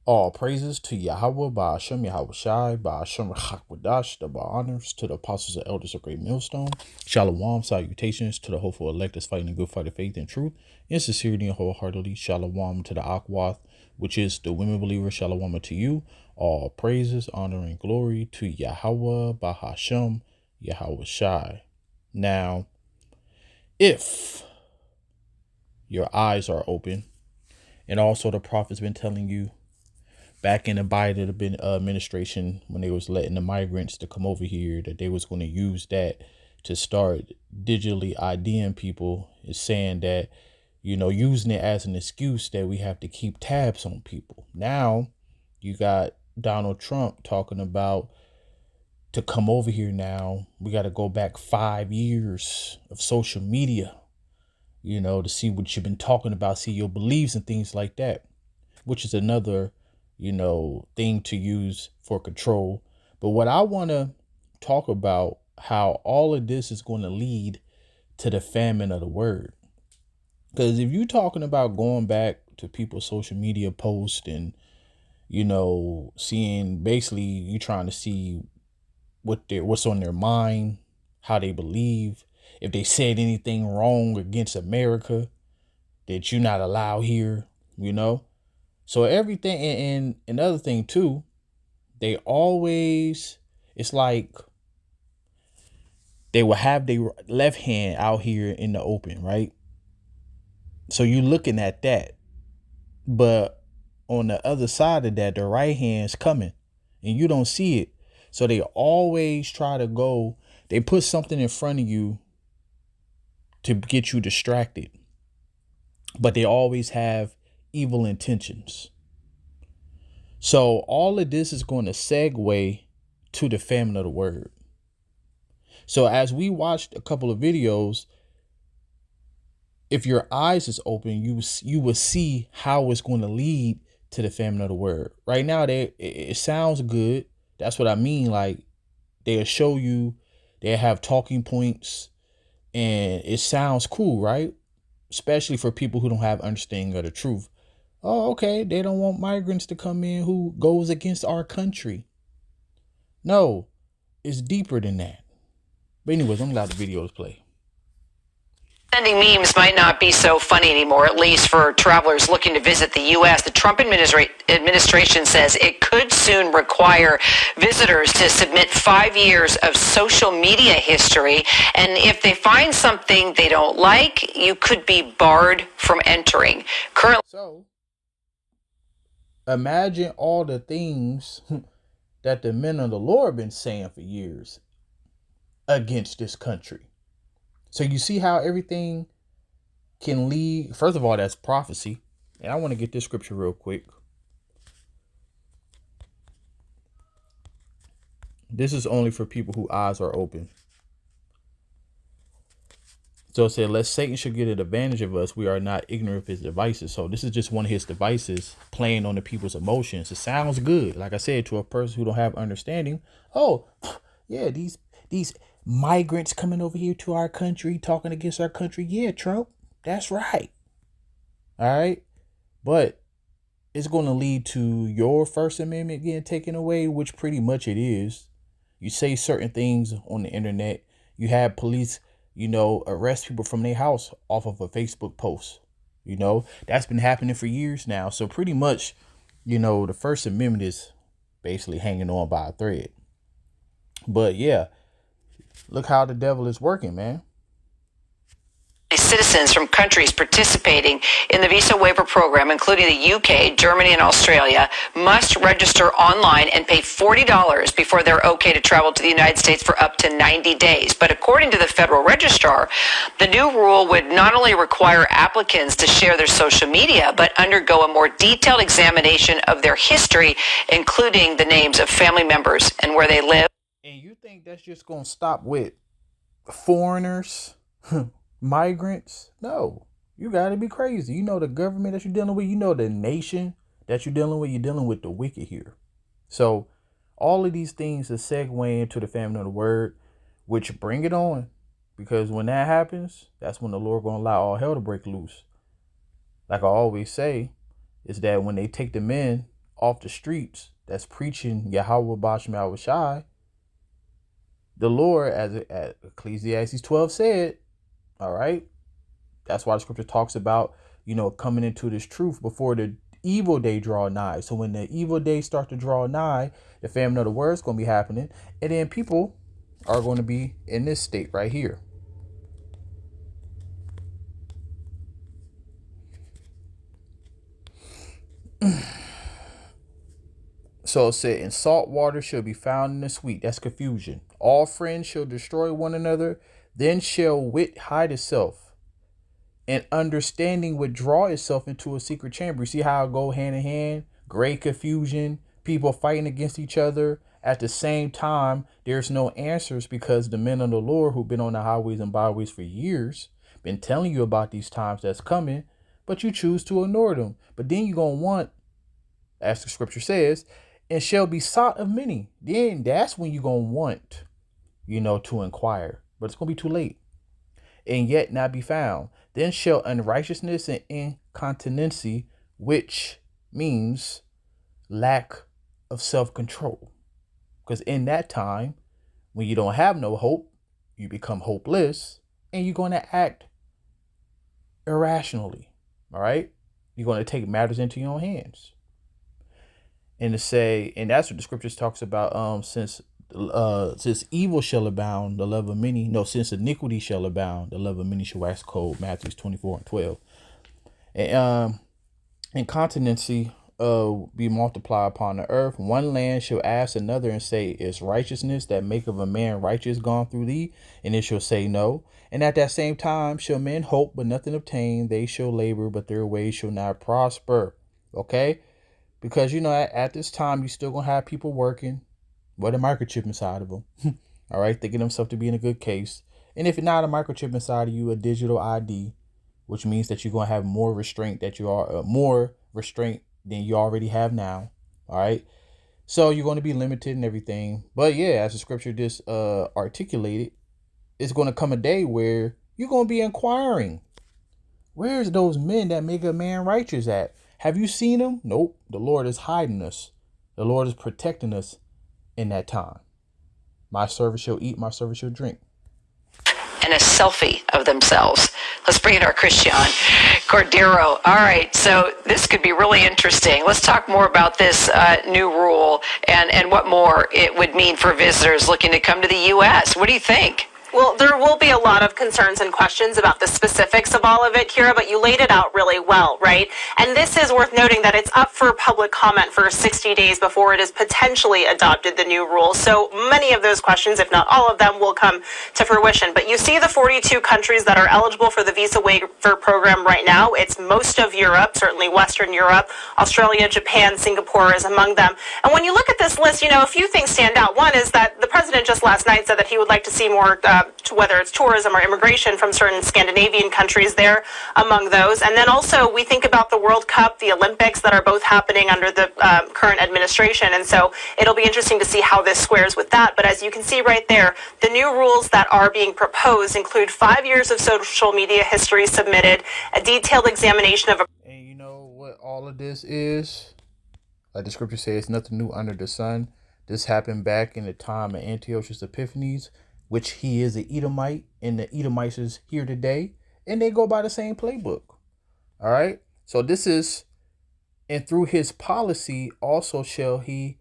All praises to Yahweh, Ba'ashem Yahweh Shai, Ba'ashem Rachakwaдаsh, the honors to the apostles and elders of Great Millstone. Shalom, salutations to the hopeful elect that's fighting a good fight of faith and truth, in sincerity and wholeheartedly. Shalom to the Akwath, which is the women believers. Shalom to you. All praises, honor, and glory to Yahweh, Ba'ashem Yahweh Shai. Now, if your eyes are open, and also the prophet's been telling you, back in the Biden administration, when they was letting the migrants to come over here, that they was going to use that to start digitally IDing people, is saying that, using it as an excuse that we have to keep tabs on people. Now you got Donald Trump talking about, to come over here now, we got to go back 5 years of social media, to see what you've been talking about, see your beliefs and things like that, which is another thing to use for control. But what I want to talk about, how all of this is going to lead to the famine of the word. Because if you're talking about going back to people's social media posts and, seeing, basically you trying to see what's on their mind, how they believe, if they said anything wrong against America that you're not allowed here, So everything, and another thing too, they always, it's like they will have their left hand out here in the open, right? So you're looking at that, but on the other side of that, the right hand's coming and you don't see it. So they always try to go, they put something in front of you to get you distracted, but they always have evil intentions. So all of this is going to segue to the famine of the word. So as we watched a couple of videos, if your eyes is open, you will see how it's going to lead to the famine of the word. Right now, it sounds good. That's what I mean. Like, they'll show you, they have talking points, and it sounds cool, right? Especially for people who don't have understanding of the truth. Oh, okay, they don't want migrants to come in who goes against our country. No, it's deeper than that. But anyways, I'm glad the videos play. Sending memes might not be so funny anymore, at least for travelers looking to visit the U.S. The Trump administration says it could soon require visitors to submit 5 years of social media history. And if they find something they don't like, you could be barred from entering. Currently, so imagine all the things that the men of the Lord been saying for years against this country. So you see how everything can lead. First of all, that's prophecy. And I want to get this scripture real quick. This is only for people whose eyes are open. So it said, lest Satan should get an advantage of us, we are not ignorant of his devices. So this is just one of his devices playing on the people's emotions. It sounds good. Like I said, to a person who don't have understanding. Oh, yeah, these migrants coming over here to our country, talking against our country. Yeah, Trump, that's right. All right. But it's going to lead to your First Amendment getting taken away, which pretty much it is. You say certain things on the internet. You have police, arrest people from their house off of a Facebook post. That's been happening for years now. So pretty much, the First Amendment is basically hanging on by a thread. But yeah, look how the devil is working, man. Citizens from countries participating in the visa waiver program, including the UK, Germany, and Australia, must register online and pay $40 before they're okay to travel to the United States for up to 90 days. But according to the federal registrar, the new rule would not only require applicants to share their social media, but undergo a more detailed examination of their history, including the names of family members and where they live. And you think that's just going to stop with foreigners? Migrants? No, you got to be crazy. The government that you're dealing with, the nation that you're dealing with the wicked here. So all of these things are segueing into the famine of the word, which bring it on, because when that happens, that's when the Lord going to allow all hell to break loose. Like I always say, is that when they take the men off the streets that's preaching Yahweh Bashem Yahweh Shai, the Lord, as Ecclesiastes 12 said, all right, that's why the scripture talks about, coming into this truth before the evil day draw nigh. So when the evil day start to draw nigh, the famine of the word is going to be happening. And then people are going to be in this state right here. So it said, and salt water shall be found in the sweet. That's confusion. All friends shall destroy one another. Then shall wit hide itself, and understanding withdraw itself into a secret chamber. You see how it go hand in hand? Great confusion, people fighting against each other. At the same time, there's no answers because the men of the Lord who've been on the highways and byways for years, been telling you about these times that's coming, but you choose to ignore them. But then you're going to want, as the scripture says, and shall be sought of many. Then that's when you're going to want, to inquire. But it's going to be too late. And yet not be found. Then shall unrighteousness and incontinency, which means lack of self-control. Because in that time, when you don't have no hope, you become hopeless, and you're going to act irrationally. All right? You're going to take matters into your own hands. And to say, and that's what the scriptures talks about, since evil shall abound, the love of many. No, since iniquity shall abound, the love of many shall wax cold. Matthew 24:12. And incontinency be multiplied upon the earth. One land shall ask another and say, is righteousness that make of a man righteous gone through thee? And it shall say no. And at that same time shall men hope, but nothing obtain. They shall labor, but their ways shall not prosper. Okay? Because, at this time, you're still going to have people working with a microchip inside of them. All right. Thinking themselves to be in a good case. And if it's not a microchip inside of you, a digital ID, which means that you're going to have more restraint than you already have now. All right. So you're going to be limited and everything. But yeah, as the scripture just articulated, it's going to come a day where you're going to be inquiring. Where's those men that make a man righteous at? Have you seen them? Nope. The Lord is hiding us. The Lord is protecting us in that time. My servant shall eat, my servant shall drink. And a selfie of themselves. Let's bring in our Christian Cordero. All right, so this could be really interesting. Let's talk more about this new rule and what more it would mean for visitors looking to come to the U.S. What do you think? Well, there will be a lot of concerns and questions about the specifics of all of it, Kira, but you laid it out really well, right? And this is worth noting that it's up for public comment for 60 days before it is potentially adopted, the new rule. So many of those questions, if not all of them, will come to fruition. But you see the 42 countries that are eligible for the visa waiver program right now. It's most of Europe, certainly Western Europe, Australia, Japan, Singapore is among them. And when you look at this list, a few things stand out. One is that the president just last night said that he would like to see more whether it's tourism or immigration from certain Scandinavian countries there among those. And then also we think about the World Cup, the Olympics that are both happening under the current administration. And so it'll be interesting to see how this squares with that. But as you can see right there, the new rules that are being proposed include 5 years of social media history submitted, a detailed examination of And you know what all of this is? Like the scripture says, nothing new under the sun. This happened back in the time of Antiochus Epiphanes, which he is an Edomite, and the Edomites is here today, and they go by the same playbook. All right. So this is, and through his policy also shall he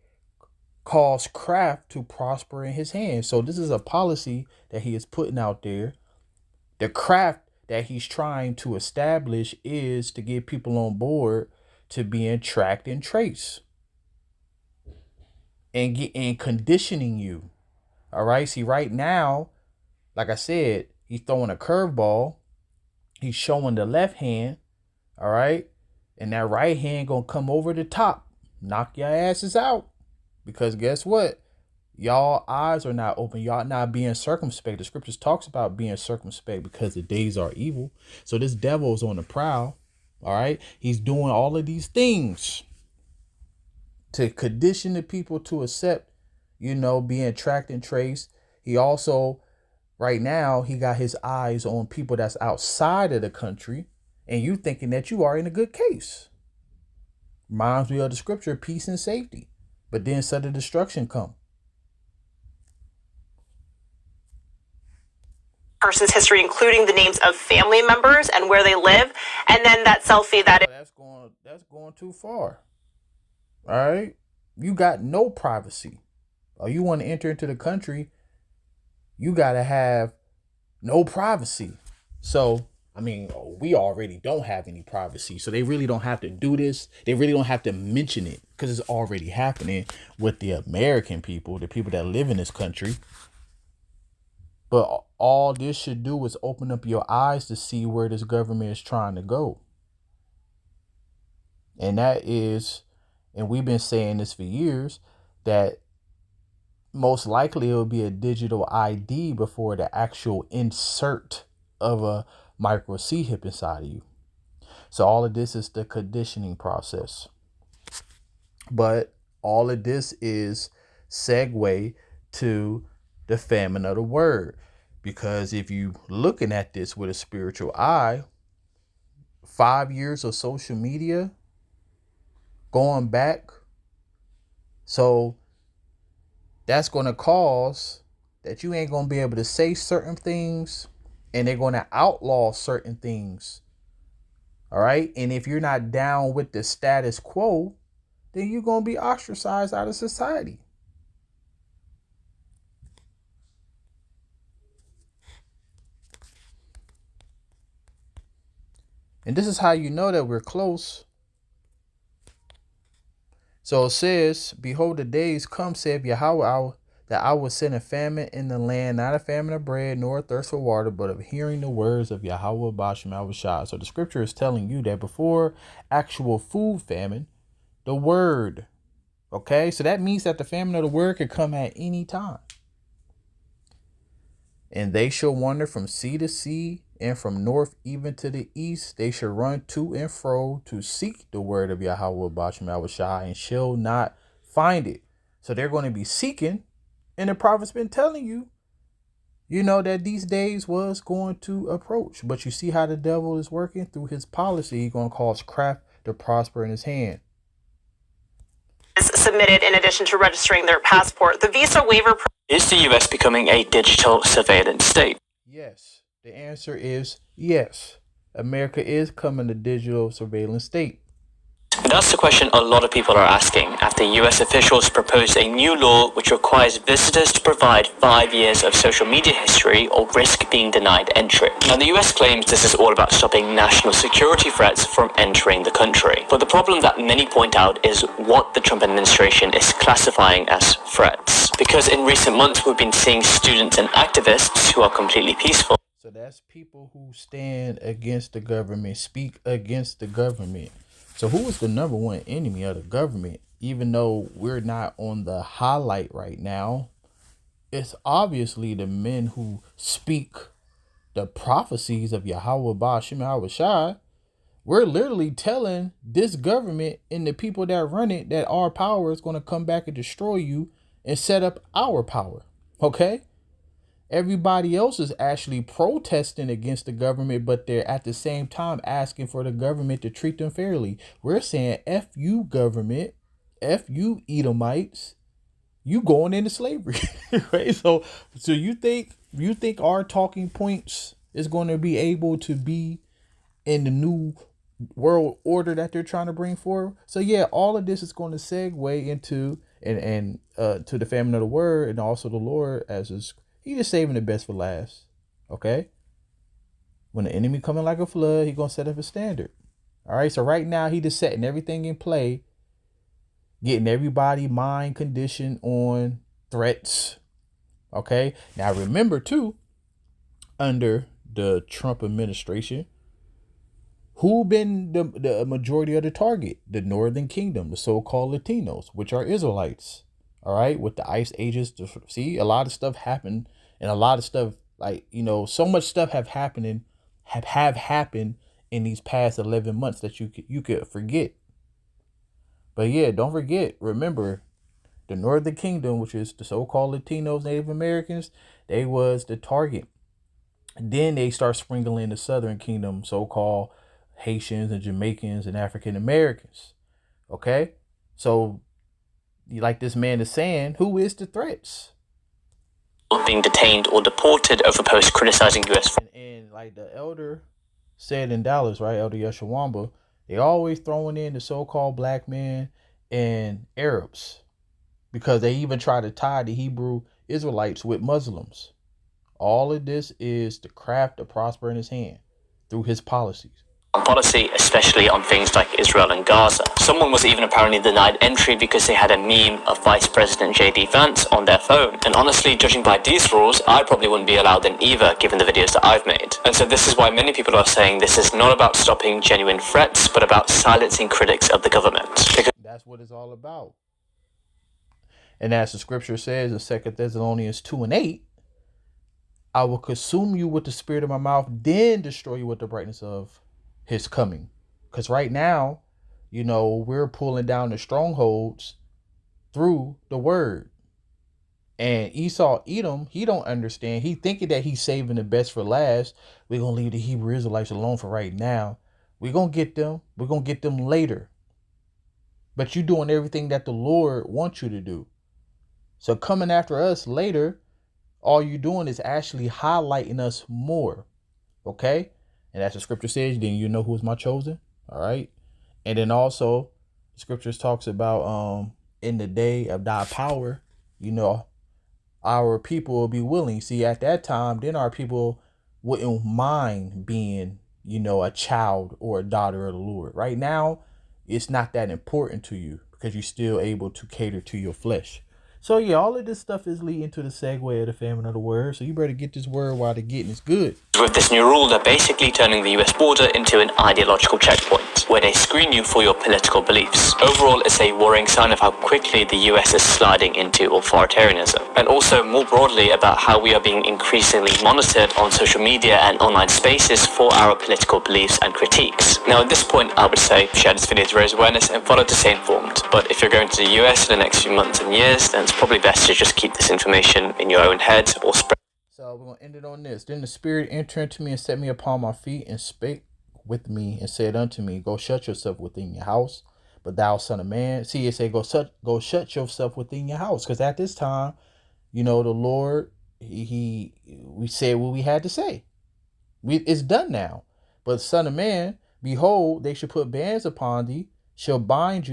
cause craft to prosper in his hands. So this is a policy that he is putting out there. The craft that he's trying to establish is to get people on board to being tracked and traced and conditioning you. All right. See, right now, like I said, he's throwing a curveball. He's showing the left hand. All right. And that right hand going to come over the top, knock your asses out. Because guess what? Y'all eyes are not open. Y'all not being circumspect. The scriptures talks about being circumspect because the days are evil. So this devil is on the prowl. All right. He's doing all of these things to condition the people to accept, being tracked and traced. He also, right now, he got his eyes on people that's outside of the country, and you thinking that you are in a good case. Reminds me of the scripture, peace and safety. But then sudden destruction come. Person's history, including the names of family members and where they live, and then that selfie that is. That's going too far. All right. You got no privacy. Or you want to enter into the country, you gotta have no privacy. So I mean, we already don't have any privacy. So they really don't have to do this. They really don't have to mention it because it's already happening with the American people, the people that live in this country. But all this should do is open up your eyes to see where this government is trying to go. And that is, and we've been saying this for years, that most likely it will be a digital ID before the actual insert of a micro C-hip inside of you. So all of this is the conditioning process. But all of this is segue to the famine of the word. Because if you looking at this with a spiritual eye, 5 years of social media going back, so that's going to cause that you ain't going to be able to say certain things, and they're going to outlaw certain things. All right. And if you're not down with the status quo, then you're going to be ostracized out of society. And this is how you know that we're close. So it says, behold, the days come, saith Yahweh, that I will send a famine in the land, not a famine of bread, nor a thirst for water, but of hearing the words of Yahweh Bashem Yahushua. So the scripture is telling you that before actual food famine, the word. Okay, so that means that the famine of the word could come at any time. And they shall wander from sea to sea, and from north even to the east. They shall run to and fro to seek the word of Yahweh Bashem Yahushua, and shall not find it. So they're going to be seeking. And the prophet's been telling you, that these days was going to approach. But you see how the devil is working through his policy. He's going to cause craft to prosper in his hand. Submitted in addition to registering their passport. The visa waiver. Is the US becoming a digital surveillance state? Yes. The answer is yes. America is coming a digital surveillance state. That's the question a lot of people are asking after US officials proposed a new law which requires visitors to provide 5 years of social media history or risk being denied entry. Now, the US claims this is all about stopping national security threats from entering the country. But the problem that many point out is what the Trump administration is classifying as threats. Because in recent months, we've been seeing students and activists who are completely peaceful. So that's people who stand against the government, speak against the government. So who is the number one enemy of the government? Even though we're not on the highlight right now, it's obviously the men who speak the prophecies of Yahweh Bashem Yahushua. We're literally telling this government and the people that run it that our power is going to come back and destroy you and set up our power. Okay? Everybody else is actually protesting against the government, but they're at the same time asking for the government to treat them fairly. We're saying, F you government, F you Edomites, you going into slavery. Right? So you think our talking points is going to be able to be in the new world order that they're trying to bring forward? So yeah, all of this is going to segue into and to the famine of the word, and also the Lord as his. He just saving the best for last. Okay? When the enemy coming like a flood, he going to set up a standard. All right? So right now, he just setting everything in play, getting everybody mind conditioned on threats. Okay? Now, remember, too, under the Trump administration, who been the majority of the target? The Northern Kingdom, the so-called Latinos, which are Israelites. All right? With the ICE agents. See, a lot of stuff happened. And a lot of stuff, so much stuff have happened in these past 11 months that you could forget. But yeah, don't forget, remember, the Northern Kingdom, which is the so-called Latinos, Native Americans, they was the target. Then they start sprinkling the Southern Kingdom, so-called Haitians and Jamaicans and African Americans. Okay? So, like this man is saying, who is the threats? Being detained or deported over posts criticizing U.S. And like the elder said in Dallas, right? Elder Yeshawamba, they always throwing in the so-called black men and Arabs because they even try to tie the Hebrew Israelites with Muslims. All of this is the craft to prosper in his hand through his policies. Policy, especially on things like Israel and Gaza. Someone was even apparently denied entry because they had a meme of Vice President J.D. Vance on their phone. And honestly, judging by these rules, I probably wouldn't be allowed in either, given the videos that I've made. And so this is why many people are saying this is not about stopping genuine threats, but about silencing critics of the government. That's what it's all about. And as the scripture says in 2 Thessalonians 2:8, I will consume you with the spirit of my mouth, then destroy you with the brightness of his coming. Because right now, we're pulling down the strongholds through the word. And Esau, Edom, he don't understand. He thinking that he's saving the best for last. We're going to leave the Hebrew Israelites alone for right now. We're going to get them. We're going to get them later. But you're doing everything that the Lord wants you to do. So coming after us later, all you're doing is actually highlighting us more. Okay? And as the scripture says, then you know who is my chosen. All right. And then also the scriptures talks about in the day of thy power, our people will be willing. See, at that time, then our people wouldn't mind being, a child or a daughter of the Lord. Right now, it's not that important to you because you're still able to cater to your flesh. So yeah, all of this stuff is leading to the segue of the famine of the word. So you better get this word while the getting is good. With this new rule, they're basically turning the US border into an ideological checkpoint, where they screen you for your political beliefs. Overall, it's a worrying sign of how quickly the US is sliding into authoritarianism, and also more broadly about how we are being increasingly monitored on social media and online spaces for our political beliefs and critiques. Now, at this point, I would say share this video to raise awareness and follow to stay informed. But if you're going to the US in the next few months and years, then it's probably best to just keep this information in your own head or spread. So we're going to end it on this. Then the Spirit entered into me and set me upon my feet and spake with me and said unto me, go shut yourself within your house. But thou son of man, see, it say go shut yourself within your house. Because at this time, the Lord, we said what we had to say. It's done now. But son of man, behold, they should put bands upon thee, shall bind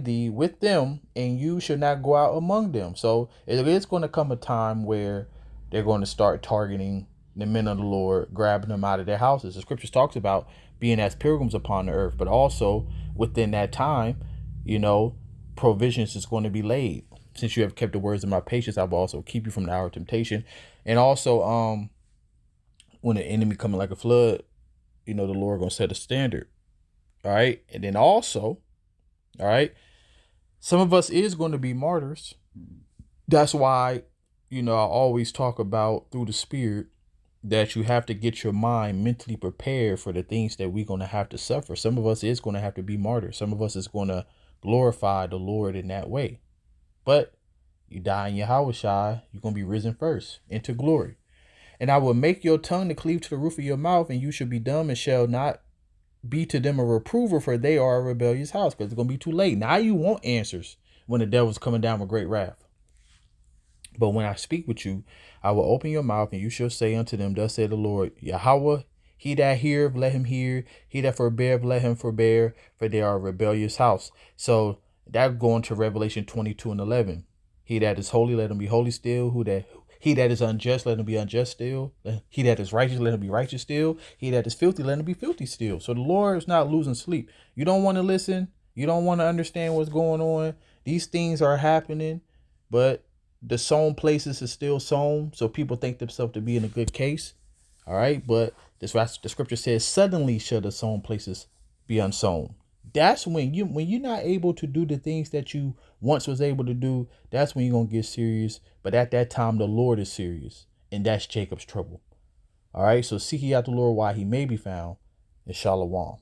thee with them, and you shall not go out among them. So it is going to come a time where they're going to start targeting the men of the Lord, grabbing them out of their houses. The scriptures talks about being as pilgrims upon the earth, but also within that time, provisions is going to be laid. Since you have kept the words of my patience, I will also keep you from the hour of temptation. And also, when the enemy coming like a flood, the Lord going to set a standard. All right. And then also, all right, some of us is going to be martyrs. That's why, I always talk about through the Spirit that you have to get your mind mentally prepared for the things that we're going to have to suffer. Some of us is going to have to be martyrs. Some of us is going to glorify the Lord in that way. But you die in Yahushua, you're going to be risen first into glory. And I will make your tongue to cleave to the roof of your mouth, and you shall be dumb and shall not be to them a reprover, for they are a rebellious house. Because it's going to be too late. Now you want answers when the devil's coming down with great wrath. But when I speak with you, I will open your mouth, and you shall say unto them, thus saith the Lord, Yahweh, he that heareth, let him hear. He that forbeareth, let him forbear, for they are a rebellious house. So that going to Revelation 22:11. He that is holy, let him be holy still. He that is unjust, let him be unjust still. He that is righteous, let him be righteous still. He that is filthy, let him be filthy still. So the Lord is not losing sleep. You don't want to listen. You don't want to understand what's going on. These things are happening, but the sown places is still sown. So people think themselves to be in a good case. All right. But the scripture says, suddenly shall the sown places be unsown. That's when you're not able to do the things that you once was able to do. That's when you're going to get serious. But at that time, the Lord is serious. And that's Jacob's trouble. All right. So seek ye out the Lord while he may be found. And Shalom.